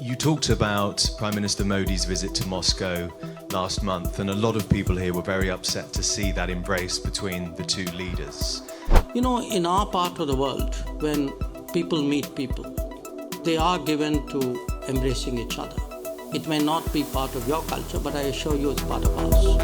You talked about Prime Minister Modi's visit to Moscow last month, and a lot of people here were very upset to see that embrace between the two leaders. You know, in our part of the world, when people meet people, they are given to embracing each other. It may not be part of your culture, but I assure you it's part of ours.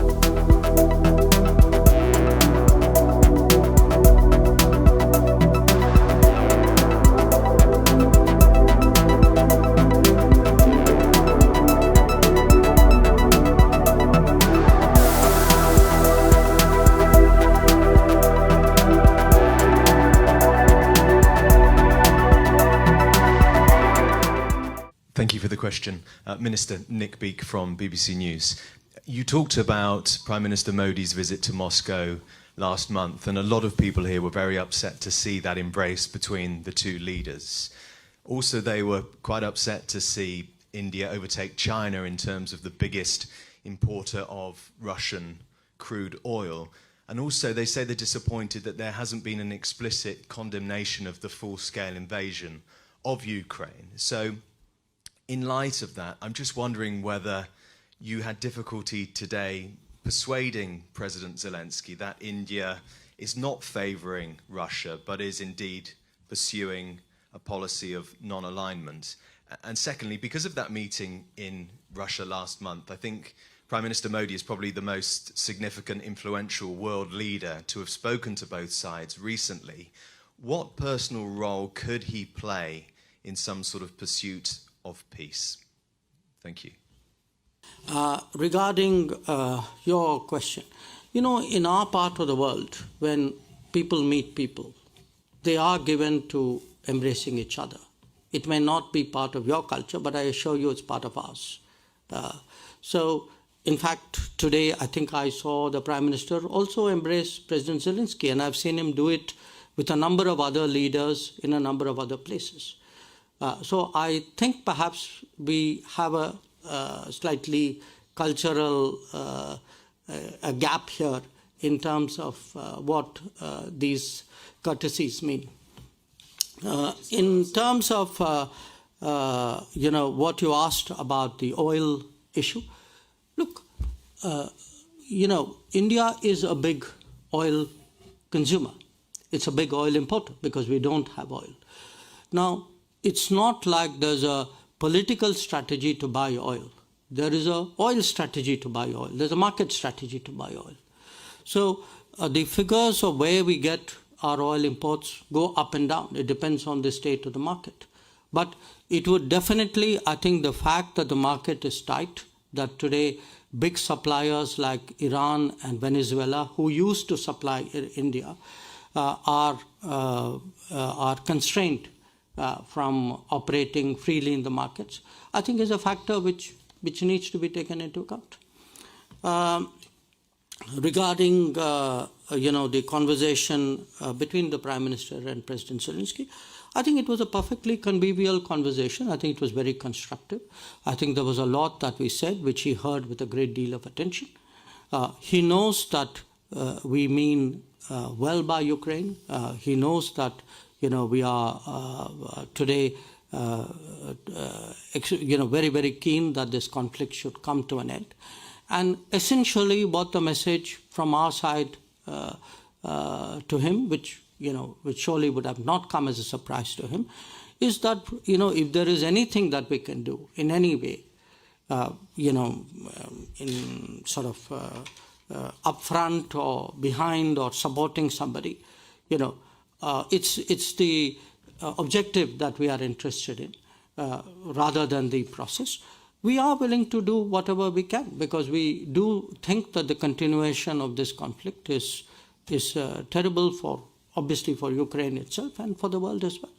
Thank you for the question. Minister Nick Beak from BBC News. You talked about Prime Minister Modi's visit to Moscow last month, and a lot of people here were very upset to see that embrace between the two leaders. Also, they were quite upset to see India overtake China in terms of the biggest importer of Russian crude oil. And also, they say they're disappointed that there hasn't been an explicit condemnation of the full-scale invasion of Ukraine. So, in light of that, I'm just wondering whether you had difficulty today persuading President Zelensky that India is not favouring Russia, but is indeed pursuing a policy of non-alignment. And secondly, because of that meeting in Russia last month, I think Prime Minister Modi is probably the most significant, influential world leader to have spoken to both sides recently. What personal role could he play in some sort of pursuit of peace? Thank you. Regarding your question, you know, in our part of the world, when people meet people, they are given to embracing each other. It may not be part of your culture, but I assure you it's part of ours. So, in fact, today I think I saw the Prime Minister also embrace President Zelensky, and I've seen him do it with a number of other leaders in a number of other places. So I think perhaps we have a slightly cultural a gap here in terms of what these courtesies mean. In terms of you know, what you asked about the oil issue, look, you know, India is a big oil consumer. It's a big oil importer because we don't have oil. Now, it's not like there's a political strategy to buy oil. There is an oil strategy to buy oil. There's a market strategy to buy oil. So the figures of where we get our oil imports go up and down. It depends on the state of the market. But it would definitely, I think the fact that the market is tight, that today big suppliers like Iran and Venezuela, who used to supply India, are constrained from operating freely in the markets, I think is a factor which needs to be taken into account. Regarding you know, the conversation between the Prime Minister and President Zelensky, I think it was a perfectly convivial conversation. I think it was very constructive. I think there was a lot that we said which he heard with a great deal of attention. He knows that we mean well by Ukraine. He knows that, you know, we are today, you know, very, very keen that this conflict should come to an end. And essentially what the message from our side to him, which, you know, which surely would have not come as a surprise to him, is that, you know, if there is anything that we can do in any way, you know, in sort of upfront or behind or supporting somebody, you know, it's the objective that we are interested in rather than the process. We are willing to do whatever we can because we do think that the continuation of this conflict is terrible for, obviously, for Ukraine itself and for the world as well.